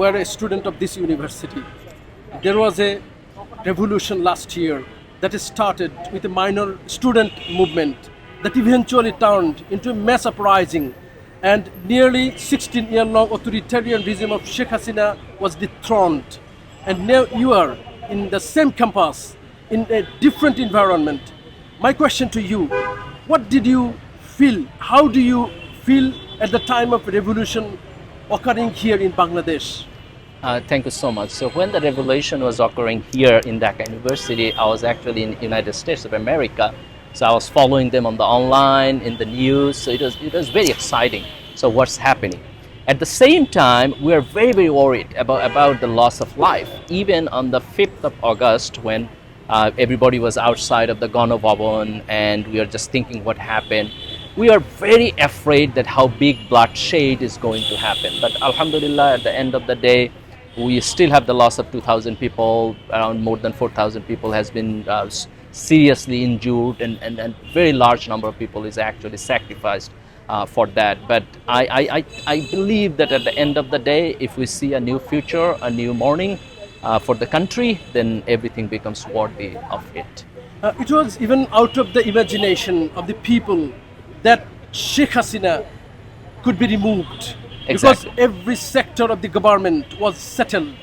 were a student of this university. There was a revolution last year that started with a minor student movement that eventually turned into a mass uprising, and nearly 16-year-long authoritarian regime of Sheikh Hasina was dethroned. And now you are in the same campus, in a different environment. My question to you, what did you feel? How do you feel at the time of revolution occurring here in Bangladesh? Thank you so much. So when the revolution was occurring here in Dhaka University, I was actually in the United States of America. So I was following them on the online, in the news. So it was very exciting. So what's happening? At the same time, we are very, very worried about the loss of life. Even on the 5th of August, when everybody was outside of the Gana Bhavan and we are just thinking what happened, we are very afraid that how big bloodshed is going to happen. But Alhamdulillah, at the end of the day, we still have the loss of 2,000 people. Around more than 4,000 people has been seriously injured, and very large number of people is actually sacrificed for that. But I believe that at the end of the day, if we see a new future, a new morning for the country, then everything becomes worthy of it. It was even out of the imagination of the people that Sheikh Hasina could be removed. Exactly. Because every sector of the government was settled.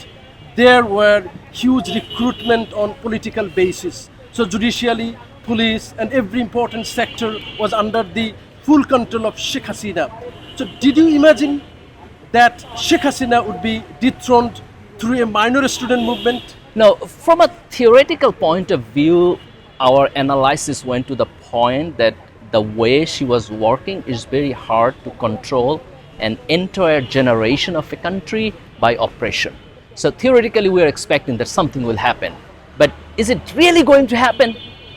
There were huge recruitment on political basis. So judicially, police, and every important sector was under the full control of Sheikh Hasina. So did you imagine that Sheikh Hasina would be dethroned through a minor student movement? Now, from a theoretical point of view, our analysis went to the point that the way she was working is very hard to control an entire generation of a country by oppression. So theoretically, we are expecting that something will happen. But is it really going to happen?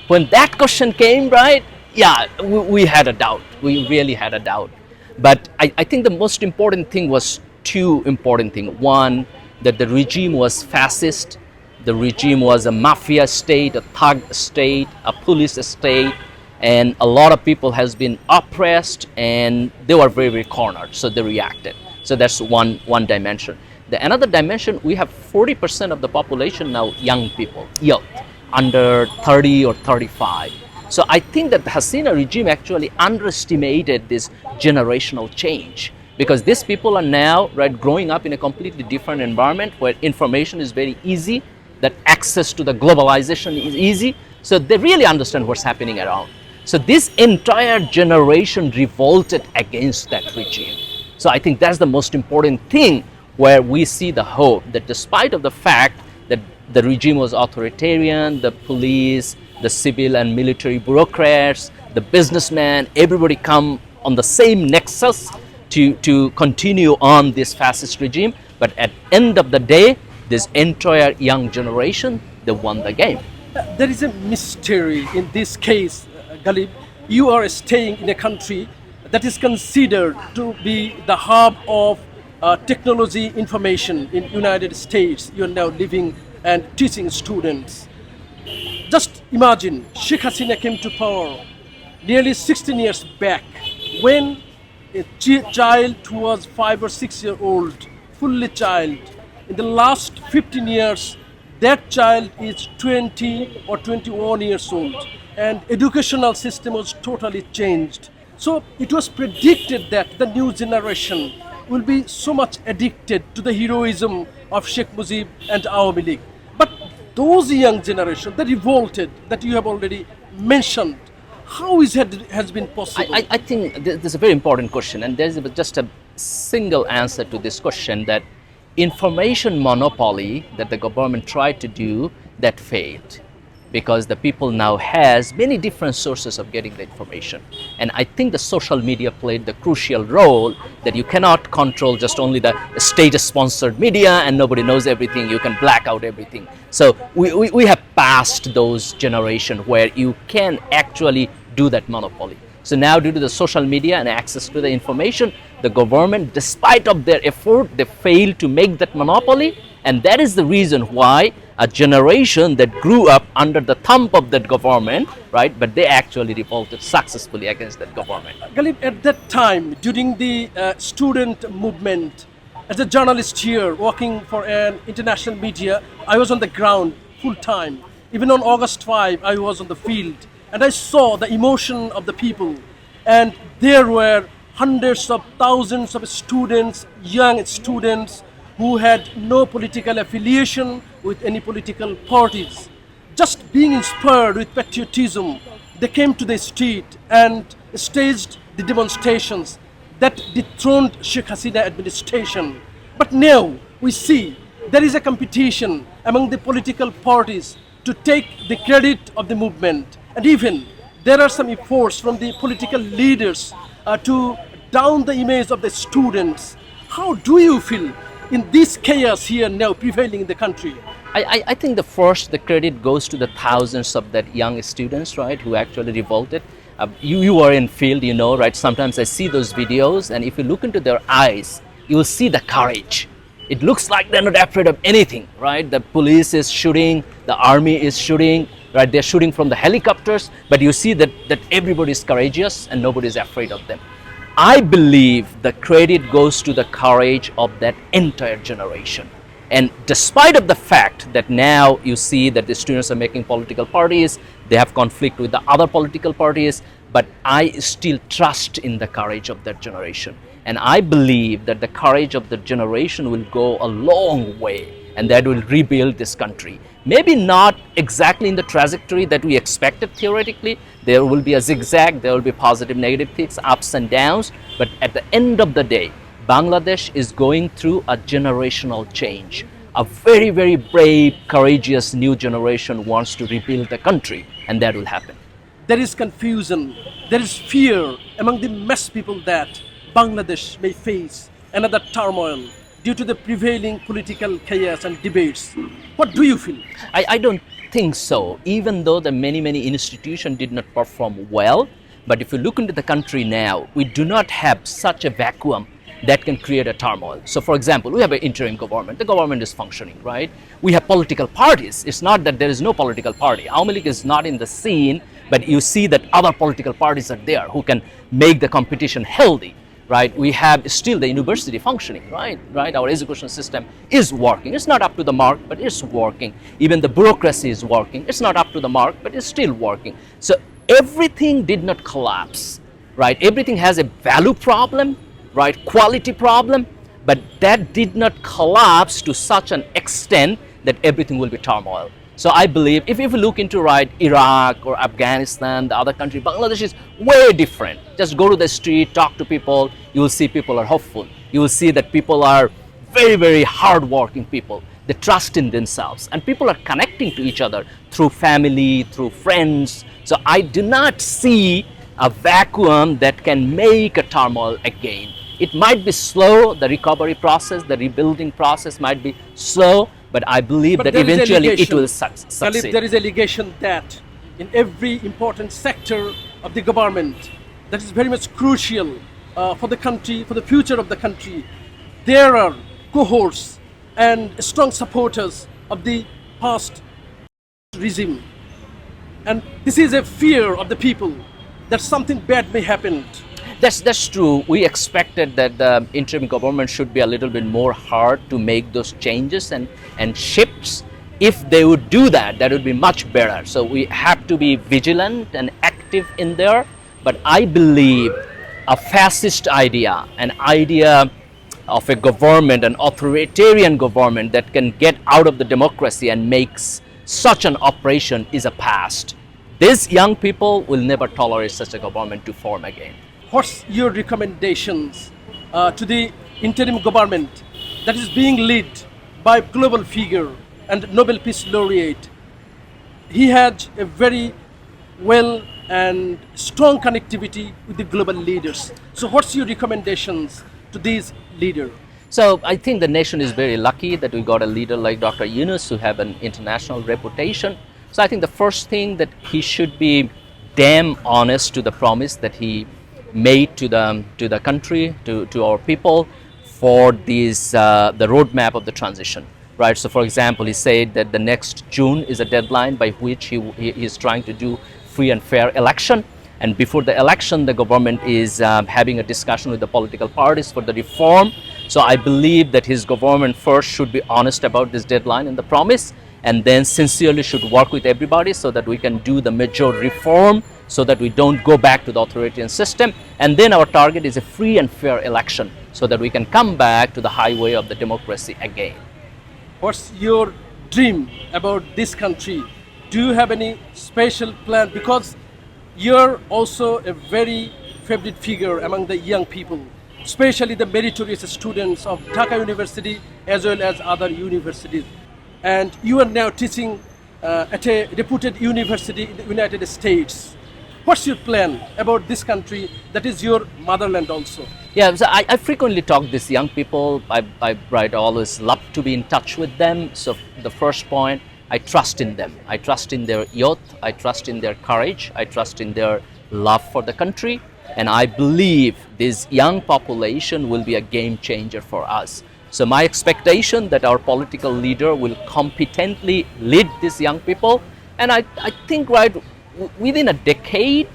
When that question came, right? Yeah, we had a doubt. We really had a doubt. But I think the most important thing was two important things. One, that the regime was fascist. The regime was a mafia state, a thug state, a police state. And a lot of people has been oppressed, and they were very, very cornered, so they reacted. So that's one dimension. The another dimension, we have 40% of the population now young people, youth, under 30 or 35. So I think that the Hasina regime actually underestimated this generational change, because these people are now growing up in a completely different environment where information is very easy, that access to the globalization is easy, so they really understand what's happening around. So this entire generation revolted against that regime. So I think that's the most important thing, where we see the hope that despite of the fact that the regime was authoritarian, the police, the civil and military bureaucrats, the businessmen, everybody come on the same nexus to continue on this fascist regime. But at the end of the day, this entire young generation, they won the game. There is a mystery in this case. Galib, you are staying in a country that is considered to be the hub of technology information in United States. You are now living and teaching students. Just imagine, Sheikh Hasina came to power nearly 16 years back, when a child who was 5 or 6 years old, fully child, in the last 15 years, that child is 20 or 21 years old. And educational system was totally changed. So it was predicted that the new generation will be so much addicted to the heroism of Sheikh Mujib and Awami League. But those young generation, they revolted, that you have already mentioned. How is it has been possible? I think this is a very important question, and there's just a single answer to this question, that information monopoly that the government tried to do, that failed. Because the people now has many different sources of getting the information. And I think the social media played the crucial role, that you cannot control just only the state-sponsored media and nobody knows everything, you can black out everything. So we have passed those generation where you can actually do that monopoly. So now, due to the social media and access to the information, the government, despite of their effort, they failed to make that monopoly. And that is the reason why a generation that grew up under the thumb of that government, right, but they actually revolted successfully against that government. Galib, at that time, during the student movement, As a journalist here, working for an international media, I was on the ground full time. Even on August 5, I was on the field, and I saw the emotion of the people. And there were hundreds of thousands of students, young students, who had no political affiliation with any political parties. Just being inspired with patriotism, they came to the street and staged the demonstrations that dethroned Sheikh Hasina administration. But now we see there is a competition among the political parties to take the credit of the movement. And even there are some efforts from the political leaders to down the image of the students. How do you feel in this chaos here now prevailing in the country? I think the credit goes to the thousands of that young students, right, who actually revolted. You were in field, you know, right? Sometimes I see those videos, and if you look into their eyes, you will see the courage. It looks like they're not afraid of anything, right? The police is shooting, the army is shooting, right? They're shooting from the helicopters, but you see that everybody is courageous and nobody is afraid of them. I believe the credit goes to the courage of that entire generation. And despite of the fact that now you see that the students are making political parties, they have conflict with the other political parties, but I still trust in the courage of that generation. And I believe that the courage of the generation will go a long way, and that will rebuild this country. Maybe not exactly in the trajectory that we expected theoretically. There will be a zigzag, there will be positive, negative things, ups and downs, but at the end of the day, Bangladesh is going through a generational change. A very, very brave, courageous new generation wants to rebuild the country, and that will happen. There is confusion, there is fear among the mass people that Bangladesh may face another turmoil due to the prevailing political chaos and debates. What do you feel? I don't think so, even though the many institutions did not perform well. But if you look into the country now, we do not have such a vacuum that can create a turmoil. So for example, we have an interim government. The government is functioning, right? We have political parties. It's not that there is no political party. AwamiLeague is not in the scene, but you see that other political parties are there who can make the competition healthy, right? We have still the university functioning, right? Our education system is working. It's not up to the mark, but it's working. Even the bureaucracy is working. It's not up to the mark, but it's still working. So everything did not collapse, right? Everything has a value problem, right? Quality problem, but that did not collapse to such an extent that everything will be turmoil. So I believe if you look into, right, Iraq or Afghanistan, the other country, Bangladesh is way different. Just go to the street, talk to people, you will see people are hopeful. You will see that people are very, very hardworking people. They trust in themselves, and people are connecting to each other through family, through friends. So I do not see a vacuum that can make a turmoil again. It might be slow, the recovery process, the rebuilding process might be slow, but I believe that eventually it will succeed. Galib, there is allegation that in every important sector of the government that is very much crucial for the country, for the future of the country, there are cohorts and strong supporters of the past regime. And this is a fear of the people that something bad may happen. That's true. We expected that the interim government should be a little bit more hard to make those changes and shifts. If they would do that, that would be much better. So we have to be vigilant and active in there. But I believe a fascist idea, an idea of a government, an authoritarian government that can get out of the democracy and makes such an operation is a past. These young people will never tolerate such a government to form again. What's your recommendations to the interim government that is being led by global figure and Nobel Peace Laureate? He had a very well and strong connectivity with the global leaders. So what's your recommendations to these leaders? So I think the nation is very lucky that we got a leader like Dr. Yunus who have an international reputation. So I think the first thing that he should be damn honest to the promise that he made to the country, to our people for these the roadmap of the transition, right? So for example, he said that the next June is a deadline by which he is trying to do free and fair election, and before the election the government is having a discussion with the political parties for the reform. So I believe that his government first should be honest about this deadline and the promise, and then sincerely should work with everybody so that we can do the major reform, so that we don't go back to the authoritarian system. And then our target is a free and fair election, so that we can come back to the highway of the democracy again. What's your dream about this country? Do you have any special plan? Because you're also a very favorite figure among the young people, especially the meritorious students of Dhaka University as well as other universities. And you are now teaching at a reputed university in the United States. What's your plan about this country that is your motherland also? Yeah, so I frequently talk to these young people. I always love to be in touch with them. So the first point, I trust in them. I trust in their youth. I trust in their courage. I trust in their love for the country. And I believe this young population will be a game changer for us. So my expectation that our political leader will competently lead these young people. And I think, within a decade,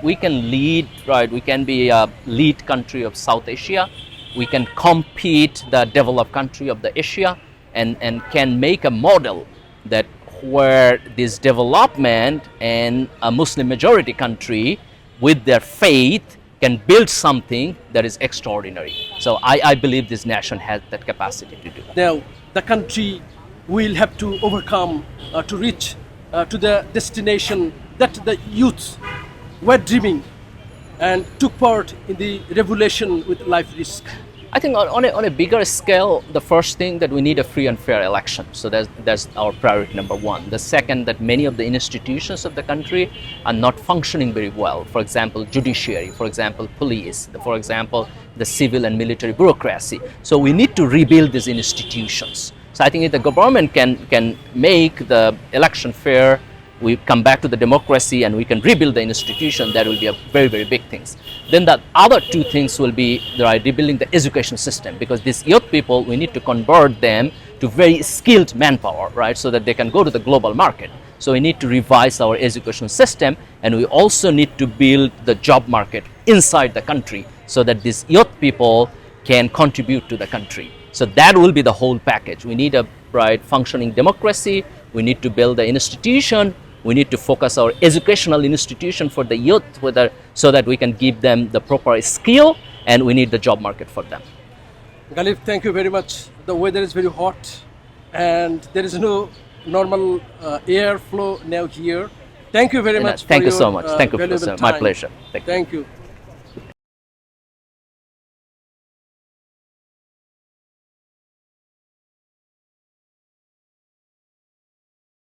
we can lead, we can be a lead country of South Asia. We can compete the developed country of the Asia, and can make a model that where this development and a Muslim majority country with their faith can build something that is extraordinary. So I believe this nation has that capacity to do that. Now, the country will have to overcome to reach to the destination that the youth were dreaming and took part in the revolution with life risk. I think on a bigger scale, the first thing that we need a free and fair election. So that's our priority number one. The second, that many of the institutions of the country are not functioning very well. For example, judiciary, for example, police, for example, the civil and military bureaucracy. So we need to rebuild these institutions. So I think if the government can make the election fair, we come back to the democracy and we can rebuild the institution, that will be a very, very big thing. Then the other two things will be rebuilding the education system, because these youth people, we need to convert them to very skilled manpower, so that they can go to the global market. So we need to revise our education system, and we also need to build the job market inside the country so that these youth people can contribute to the country. So that will be the whole package. We need a functioning democracy, we need to build the institution, we need to focus our educational institution for the youth, so that we can give them the proper skill, and we need the job market for them. Galib, thank you very much. The weather is very hot and there is no normal air flow now here. Thank you very much. Thank you so much. Thank you, valuable Professor. My time. pleasure. Thank you.